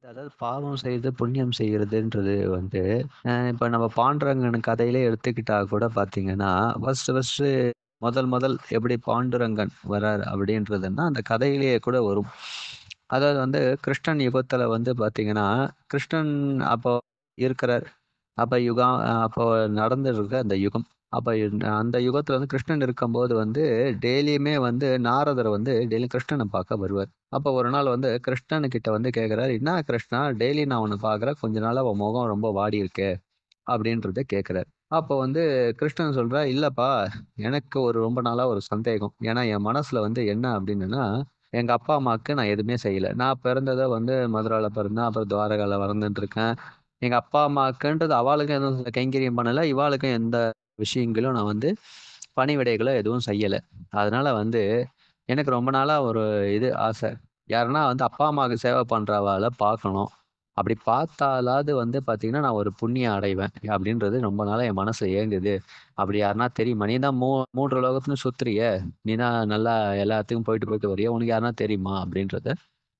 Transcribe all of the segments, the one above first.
அதாவது பாவம் செய்து, புண்ணியம் செய்றதுன்றது வந்து, இப்ப நம்ம பாண்டுரங்கன் கதையிலே எடுத்துக்கிட்டா கூட பார்த்தீங்கன்னா, ஃபர்ஸ்ட்டு முதல் முதல் எப்படி பாண்டுரங்கன் வராரு அப்படின்றதுன்னா, அந்த கதையிலேயே கூட வரும். அதாவது வந்து கிருஷ்ணன் யுகத்துல வந்து பார்த்தீங்கன்னா, கிருஷ்ணன் அப்போ இருக்கிறார். அப்போ நடந்துட்டு அந்த யுகம். அப்ப அந்த யுகத்துல வந்து கிருஷ்ணன் இருக்கும்போது வந்து, டெய்லியுமே வந்து நாரதர் வந்து டெய்லியும் கிருஷ்ணன பார்க்க வருவார். அப்ப ஒரு நாள் வந்து கிருஷ்ணனுகிட்ட வந்து கேட்கிறாரு, "என்ன கிருஷ்ணா டெய்லி நான் உன்ன பார்க்குறேன். கொஞ்ச நாளா உன் முகம் ரொம்ப வாடி இருக்கு." அப்படின்றத கேட்கிறாரு. அப்போ வந்து கிருஷ்ணன் சொல்றார், "இல்லப்பா, எனக்கு ரொம்ப நாளா ஒரு சந்தேகம். ஏன்னா என் மனசுல வந்து என்ன அப்படின்னுன்னா, எங்க அப்பா, அம்மாவுக்கு நான் எதுவுமே செய்யல. நான் பிறந்தத வந்து மதுரால பிறந்தேன். அப்புறம் துவாரகால வளர்ந்துட்டு இருக்கேன். எங்க அப்பா, அம்மாக்குன்றது அவாளுக்கும் எதுவும் கைங்கரியம் பண்ணல. இவாளுக்கும் எந்த விஷயங்களும் நான் வந்து பணிவிடைகளோ எதுவும் செய்யல. அதனால வந்து எனக்கு ரொம்ப நாளா ஒரு ஆசை. யாருன்னா வந்து அப்பா, அம்மாவுக்கு சேவை பண்றவாள பார்க்கணும். அப்படி பார்த்தாலாவது வந்து பார்த்தீங்கன்னா, நான் ஒரு புண்ணியம் அடைவேன். அப்படின்றது ரொம்ப நாளா என் மனசுல ஏங்குது. அப்படி யாருன்னா தெரியுமா? நீ தான் 3 லோகத்துலயும் சுத்துறியே! நீ தான் நல்லா எல்லாத்துக்கும் போயிட்டு, போயிட்டு வரியே! உனக்கு யாருன்னா தெரியுமா? அப்படின்றத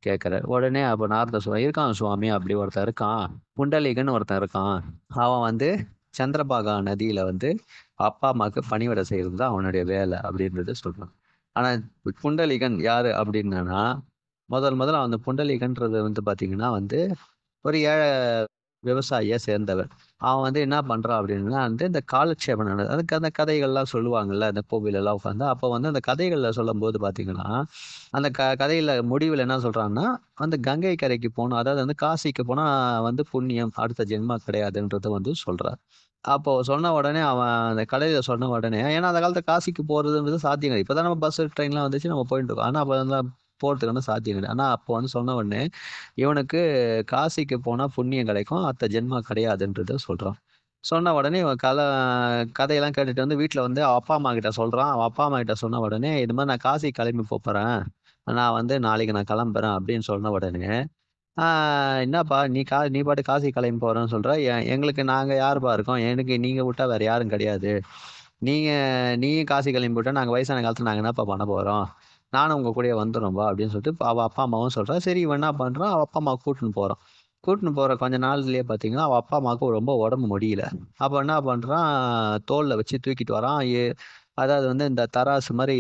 கேட்கிறாரு. உடனே அப்ப நாரதர் சொல்றார், "இருக்கான் சுவாமி. அப்படி ஒருத்தன் இருக்கான். புண்டலீகன்னு ஒருத்தன் இருக்கான். அவன் வந்து சந்திரபாகா நதியில வந்து அப்பா, அம்மாவுக்கு பணிவிடை செய்றது தான் அவனுடைய வேலை." அப்படின்றத சொல்றான். ஆனா புண்டலீகன் யாரு அப்படின்னன்னா, முதல்ல அந்த புண்டலீகன்றது வந்து பார்த்தீங்கன்னா வந்து, ஒரு ஏழை விவசாயிய சேர்ந்தவன். அவன் வந்து என்ன பண்றான் அப்படின்னா வந்து, இந்த காலட்சேபம் அதுக்கு அந்த கதைகள்லாம் சொல்லுவாங்கல்ல, அந்த கோவிலெல்லாம் உட்காந்து. அப்போ வந்து அந்த கதைகள்ல சொல்லும்போது பார்த்தீங்கன்னா, அந்த கதையில முடிவுல என்ன சொல்றான்னா, வந்து கங்கை கரைக்கு போணும். அதாவது வந்து காசிக்கு போனா வந்து புண்ணியம், அடுத்த ஜென்மம் கிடையாதுன்றத வந்து சொல்றார். அப்போ சொன்ன உடனே அவன் அந்த கடையில சொன்ன உடனே ஏன்னா அந்த காலத்துல காசிக்கு போறதுன்றது சாத்தியம் கிடையாது. இப்ப தான் நம்ம பஸ், ட்ரெயின்லாம் வந்துச்சு நம்ம போயிட்டு இருக்கோம். ஆனா அப்ப அதெல்லாம் போறதுக்கு வந்து சாத்தியம் கிடையாது. ஆனா அப்போ வந்து சொன்ன உடனே, இவனுக்கு காசிக்கு போனா புண்ணியம் கிடைக்கும். அடுத்த ஜென்மம் கிடையாதுன்றத சொல்றான். சொன்ன உடனே இவன் கதையெல்லாம் கேட்டுட்டு வந்து வீட்ல வந்து அவன் அப்பா, அம்மா கிட்ட சொல்றான். அவன் அப்பா, அம்மா கிட்ட சொன்ன உடனே, "இது மாரி நான் காசிக்கு கிளம்பி போப்போறேன். நான் வந்து நாளைக்கு நான் கிளம்புறேன்" அப்படின்னு சொன்ன உடனே, "ஆ என்னப்பா நீ பாட்டுக்கு காசிக்கு கிளம்பி போறேன்னு சொல்ற. எங்களுக்கு நாங்க யாருப்பா இருக்கோம்? எனக்கு நீங்க விட்டா வேற யாரும் கிடையாது. நீங்க நீயும் காசி கிளம்பி போயிட்டா நாங்க வயசான காலத்துல நாங்க என்னப்பா பண்ண போறோம்? நானும் உங்க கூடயே வந்துர்றோம்பா" அப்படின்னு சொல்லிட்டு அவ அப்பா, அம்மாவும் சொல்றா. சரி இவன் என்ன பண்றான், அவ அப்பா, அம்மாவ கூட்டின்னு போறான். கூட்டின்னு போற கொஞ்ச நாள்லயே பார்த்தீங்கன்னா, அவ அப்பா, அம்மாவுக்கு ரொம்ப உடம்பு முடியல. அப்ப என்ன பண்றான், தோள்ல வச்சு தூக்கிட்டு வரான். அதாவது வந்து இந்த தராசு மாரி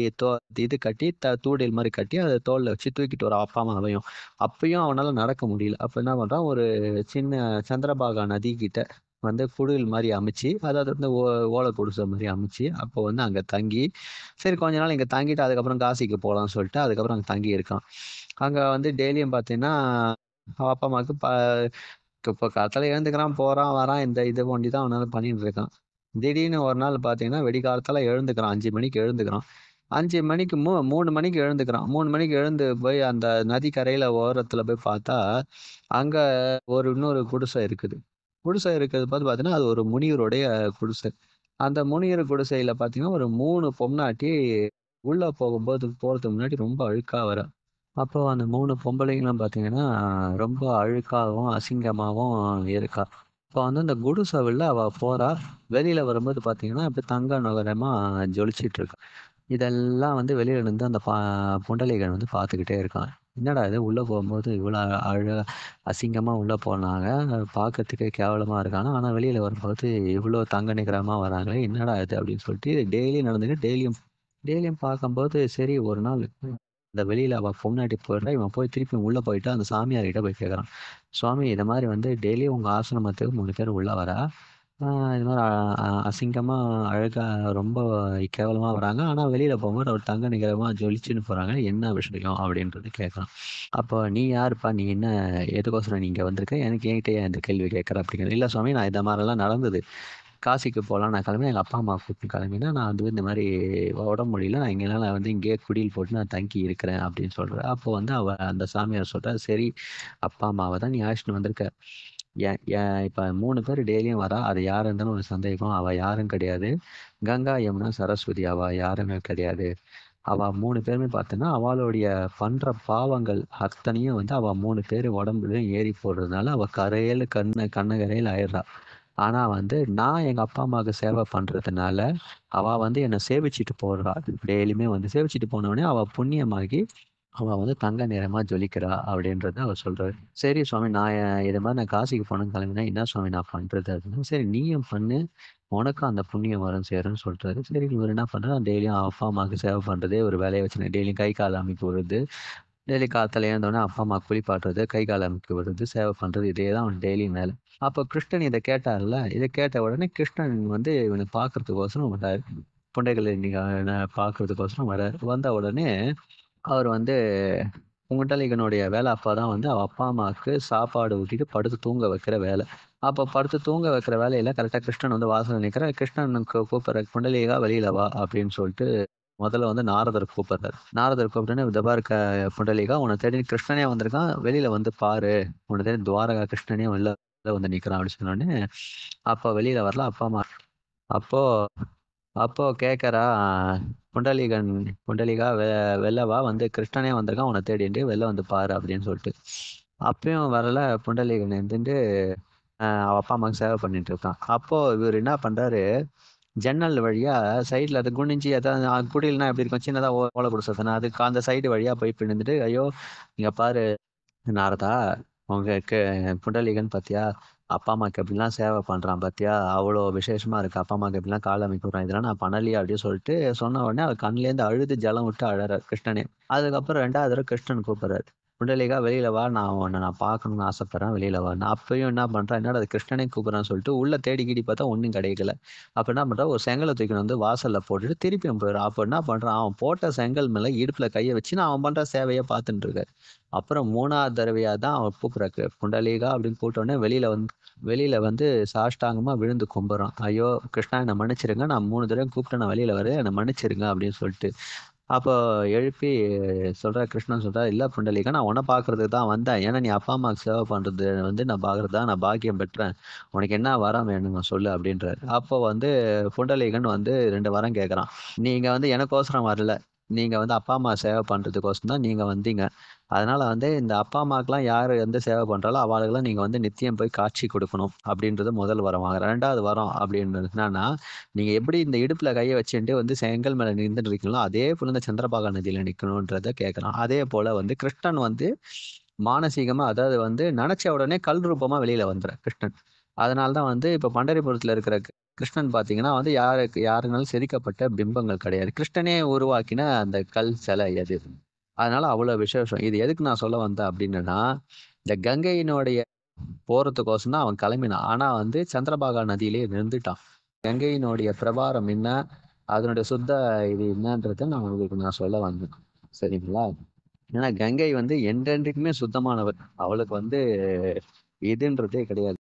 இது கட்டி தூண்டில் மாரி கட்டி அத தோள்ல வச்சு தூக்கிட்டு வரான் அப்பா, அம்மாவையும். அப்பயும் அவனால நடக்க முடியல. அப்ப என்ன பண்றான், ஒரு சின்ன சந்திரபாகா நதி கிட்ட வந்து குடில் மாரி அமைச்சு, அதாவது வந்து ஓலை குடிசை மாரி அமைச்சு, அப்போ வந்து அங்க தங்கி, சரி கொஞ்ச நாள் இங்க தங்கிட்டு அதுக்கப்புறம் காசிக்கு போலான்னு சொல்லிட்டு, அதுக்கப்புறம் அங்க தங்கி இருக்கான். அங்க வந்து டெய்லியும் பார்த்தீங்கன்னா, அவன் அப்பா, அம்மாவுக்கு இப்ப காத்தால எழுந்துக்கிறான், போறான், வரான். இந்த இது ஒண்டி தான் அவனால பண்ணிட்டு இருக்கான். திடீர்னு ஒரு நாள் பார்த்தீங்கன்னா, விடிகாலத்தால எழுந்துக்கிறான். 5 மணிக்கு எழுந்துக்கிறான். 5 மணிக்கு 3 மணிக்கு எழுந்துக்கிறான். 3 மணிக்கு எழுந்து போய் அந்த நதி கரையில ஓரத்துல போய் பார்த்தா, அங்க இன்னொரு குடிசை இருக்குது. குடிசை இருக்கிறது பார்த்தீங்கன்னா, அது ஒரு முனிவருடைய குடிசை. அந்த முனிவர் குடிசையில பார்த்தீங்கன்னா, ஒரு 3 பொம்னாட்டி உள்ள போறதுக்கு முன்னாடி ரொம்ப அழுக்கா வரா. அப்போ அந்த 3 பொம்பளைங்களும் பார்த்தீங்கன்னா, ரொம்ப அழுக்காவும், அசிங்கமாவும் இருக்கா. இப்போ வந்து அந்த குடிசை உள்ள அவ போறா. வெளியில வரும்போது பார்த்தீங்கன்னா, அப்படியே தங்க நகரமா ஜொலிச்சிட்டு இருக்கா. இதெல்லாம் வந்து வெளியில இருந்து அந்த புண்டலீகன் வந்து பார்த்துக்கிட்டே இருக்கான். என்னடா இது உள்ள போகும்போது இவ்வளோ அசிங்கமா உள்ள போனாங்க. பார்க்கறதுக்கே கேவலமா இருக்காங்க. ஆனா வெளியில வரும்போது இவ்வளோ தங்க நிகரமா வராங்களே! என்னடா இது அப்படின்னு சொல்லிட்டு டெய்லியும் நடந்துட்டு டெய்லியும் டெய்லியும் பார்க்கும்போது சரி ஒரு நாள் இந்த வெளியில அவ பொண்டாட்டி போயிடுறா. இவன் போய் திருப்பி உள்ள போயிட்டு அந்த சாமியார்கிட்ட போய் கேட்குறான். சுவாமி இது மாரி வந்து டெய்லியும் உங்க ஆசிரமத்துக்கு 3 பேர் உள்ள வரா. இது மாரி அசிங்கமா, அழகா ரொம்ப கேவலமா வராங்க. ஆனா வெளியில போகும்போது ஒரு தங்க நிகரமா ஜொலிச்சுன்னு போறாங்க. என்ன விஷயம்? அப்படின்றது கேட்குறான். அப்போ "நீ யாருப்பா? நீ என்ன எதுக்கோசரம் நீ இங்க வந்திருக்க? என்கிட்ட ஏன் இந்த கேள்வி கேட்குற?" அப்படிங்கிறாரு. "இல்ல சுவாமி நான் இந்த மாரிலாம் நடந்தது. காசிக்கு போலான்னு நான் கிளம்பினேன். எங்க அப்பா, அம்மாவ கூட்டிட்டு கிளம்பினேன். நான் வந்து இந்த மாரி உடம்பு முடியல. நான் வந்து இங்கேயே குடில் போட்டு நான் தங்கி இருக்கிறேன் அப்படின்னு சொல்றேன். அப்போ வந்து அந்த சாமியார் சொல்றாரு, "சரி அப்பா, அம்மாவ தான் நீ அழைச்சுட்டு வந்திருக்க. ஏன் ஏன் இப்ப 3 பேர் டெய்லியும் வரா. அது யாரு இருந்தாலும் ஒரு சந்தேகம். அவ யாரும் கிடையாது. கங்கா, யமுனா, சரஸ்வதி அவ யாருமே கிடையாது. அவ 3 பேருமே பார்த்தன்னா, அவளுடைய பண்ற பாவங்கள் அத்தனையும் வந்து அவ 3 பேரு உடம்புலயும் ஏறி போடுறதுனால, அவ கண்ணகரையில ஆயிடுறா. ஆனா வந்து நான் எங்க அப்பா, அம்மாவுக்கு சேவை பண்றதுனால, அவ வந்து என்ன சேவிச்சுட்டு போறா. டெய்லியுமே வந்து சேவிச்சுட்டு போனோனே அவ புண்ணியமாகி, அவ வந்து தங்க நிறமா ஜொலிக்கிறா அப்படின்றத அவர் சொல்றாரு. சரி சுவாமி நான் இது மாதிரி நான் காசிக்கு போகணும்னு கிளம்பினேன். என்ன சுவாமி நான் பண்றது அப்படின்னா, சரி நீயும் பண்ணு. உனக்கும் அந்த புண்ணியம் வரும் சேரும்ன்னு சொல்றாரு. சரி இவர் என்ன பண்றாரு, டெய்லியும் அப்பா அம்மாவுக்கு சேவை பண்றதே ஒரு வேலையை வச்சு டெய்லியும் கை கால் அமைக்க விடுறது. டெய்லி காத்தால எழுந்தோடனே அப்பா அம்மா குளிப்பாட்டுறது, கை கால் அமைக்க விடுறது, சேவை பண்றது இதே தான் அவன் டெய்லியும் வேலை. அப்போ கிருஷ்ணன் இதை கேட்டார்ல, இதை கேட்ட உடனே கிருஷ்ணன் வந்து இவனை பார்க்கறதுக்கோசரம் வர்றாரு. புண்டைகளை நீங்க பார்க்கறதுக்கோசரம் வர்றாரு. வந்த உடனே அவர் வந்து புண்டலீகனுடைய வேலை அப்பதான் வந்து அவ அப்பா அம்மாவுக்கு சாப்பாடு ஊட்டிட்டு படுத்து தூங்க வைக்கிற வேலை. அப்ப படுத்து தூங்க வைக்கிற வேலையில கரெக்டா கிருஷ்ணன் வந்து வாசல்ல நிக்கிறார். கிருஷ்ணனுக்கு கூப்பிடுறாரு, புண்டலீகா வெளியில வா அப்படின்னு சொல்லிட்டு முதல்ல வந்து நாரதர் கூப்பிடுறாரு. நாரதர் கூப்பிட்டோன்னே, "இதோ பாரு புண்டலீகா, உன்னை தேடி கிருஷ்ணனே வந்திருக்கான். வெளியில வந்து பாரு. உன்னை தேடி துவாரகா கிருஷ்ணனே வெளில வந்து நிக்கிறான்" அப்படின்னு சொன்னோடனே, அப்போ வெளியில வரல அப்பா அம்மா. அப்போ அப்போ கேட்கறா புண்டலீகன், புண்டலீகா வெளில வா, வந்து கிருஷ்ணனே வந்திருக்கான் உன்னை தேடிட்டு, வெளில வந்து பாரு அப்படின்னு சொல்லிட்டு. அப்பயும் வரல புண்டலீகன் இருந்துட்டு அவ அப்பா அம்மாவுக்கு சேவை பண்ணிட்டு இருக்கான். அப்போ இவர் என்ன பண்றாரு, ஜன்னல் வழியா சைடுல அது குனிஞ்சு அதாவது குடில்னா எப்படி இருக்கும், சின்னதா ஓலை குடிசை தானே, அதுக்கு அந்த சைடு வழியா போய் நின்னுட்டு, ஐயோ இங்க பாரு நாரதா, உங்க புண்டலீகன் பாத்தியா, அப்பா அம்மாக்கு எப்படிலாம் சேவை பண்றான் பாத்தியா, அவ்வளோ விசேஷமா இருக்கு, அப்பா அம்மாக்கு எப்படிலாம் கால் அமைக்க விடுறான், இதெல்லாம் நான் பண்ணலையா அப்படின்னு சொல்லிட்டு சொன்ன உடனே அவர் கண்ணுலேருந்து அழுது ஜலம் விட்டு அழறாரு கிருஷ்ணனே. அதுக்கப்புறம் 2வது தடவை கிருஷ்ணன் கூப்பிடுறாரு, புண்டலீகா வெளியில வா, நான் உன்னை நான் பார்க்கணும்னு ஆசைப்படுறேன், வெளியில வா. நான் அப்பயும் என்ன பண்றேன், என்னடா அது கிருஷ்ணனே கூப்பிடுறான்னு சொல்லிட்டு உள்ள தேடி கீடி பார்த்தா ஒன்றும் கிடைக்கல. அப்ப என்ன பண்றான், ஒரு செங்கலை தூக்கின்னு வந்து வாசல்ல போட்டுட்டு திருப்பியும் போயிடுறான். அப்ப என்ன பண்றான், அவன் போட்ட செங்கல் மேல இடுப்புல கையை வச்சு நான் அவன் பண்ற சேவையை பார்த்துட்டு இருக்காரு. அப்புறம் 3வது தடவையா தான் அவன் கூப்பிடுறாரு, புண்டலீகா அப்படின்னு கூப்பிட்ட உடனே வெளியில வந்து சாஷ்டாங்கமா விழுந்து கும்பிடுறான். ஐயோ கிருஷ்ணா என்னை மன்னிச்சிருங்க, நான் 3 தடவை கூப்பிட்டு நான் வெளியில வரேன், என்னை மன்னிச்சிருங்க அப்படின்னு சொல்லிட்டு. அப்போ எழுப்பி கிருஷ்ணன் சொல்றார், இல்ல புண்டலீகா, நான் உன்னை பார்க்கறதுக்கு தான் வந்தேன். ஏன்னா நீ அப்பா அம்மாவுக்கு சேவை பண்றது வந்து நான் பார்க்கறது தான் நான் பாக்கியம் பெற்றேன். உனக்கு என்ன வரம் வேணுமோ சொல்லு அப்படின்றாரு. அப்போ வந்து புண்டலீகன் வந்து 2 வரம் கேட்கறான். நீங்க வந்து எனக்கோசரம் வரல. நீங்க வந்து அப்பா அம்மா சேவை பண்றதுக்கோசரம் தான் நீங்க வந்தீங்க. அதனால வந்து இந்த அப்பா அம்மாக்கெல்லாம் யாரு வந்து சேவை பண்றாளோ அவளுக்கெல்லாம் நீங்க வந்து நித்தியம் போய் காட்சி கொடுக்கணும் அப்படின்றது முதல் வரம். 2வது வரம் அப்படின்றது என்னன்னா, நீங்க எப்படி இந்த இடுப்புல கைய வச்சுட்டு வந்து செங்கல் மேல நின்னுட்டு இருக்கீங்களோ, அதே போல இந்த சந்திரபாகா நதியில நிக்கணும்ன்றத கேட்கறான். அதே போல வந்து கிருஷ்ணன் வந்து மானசீகமா, அதாவது வந்து நெனச்ச உடனே கல் ரூபமா வெளியில வந்துறார் கிருஷ்ணன். அதனால தான் வந்து இப்ப பண்டரிபுரத்துல இருக்கிற கிருஷ்ணன் பார்த்தீங்கன்னா வந்து யாருனாலும் செதுக்கப்பட்ட பிம்பங்கள் கிடையாது. கிருஷ்ணனே உருவாக்கின அந்த கல் சிலை அது. அதனால அவ்வளோ விசேஷம். இது எதுக்கு நான் சொல்ல வந்தேன் அப்டின்னன்னா, இந்த கங்கையினுடைய போறதுக்கோசரம் தான் அவன் கிளம்பினான். ஆனா வந்து சந்திரபாகா நதியிலேயே நின்னுட்டான். கங்கையினுடைய பிரபாரம் என்ன? அதனுடைய சுத்த இது என்னன்றத நான் உங்களுக்கு சொல்ல வந்தேன். சரிங்களா? ஏன்னா கங்கை வந்து என்றென்றைக்குமே சுத்தமானவள். அவளுக்கு வந்து இதுன்றதே கிடையாது.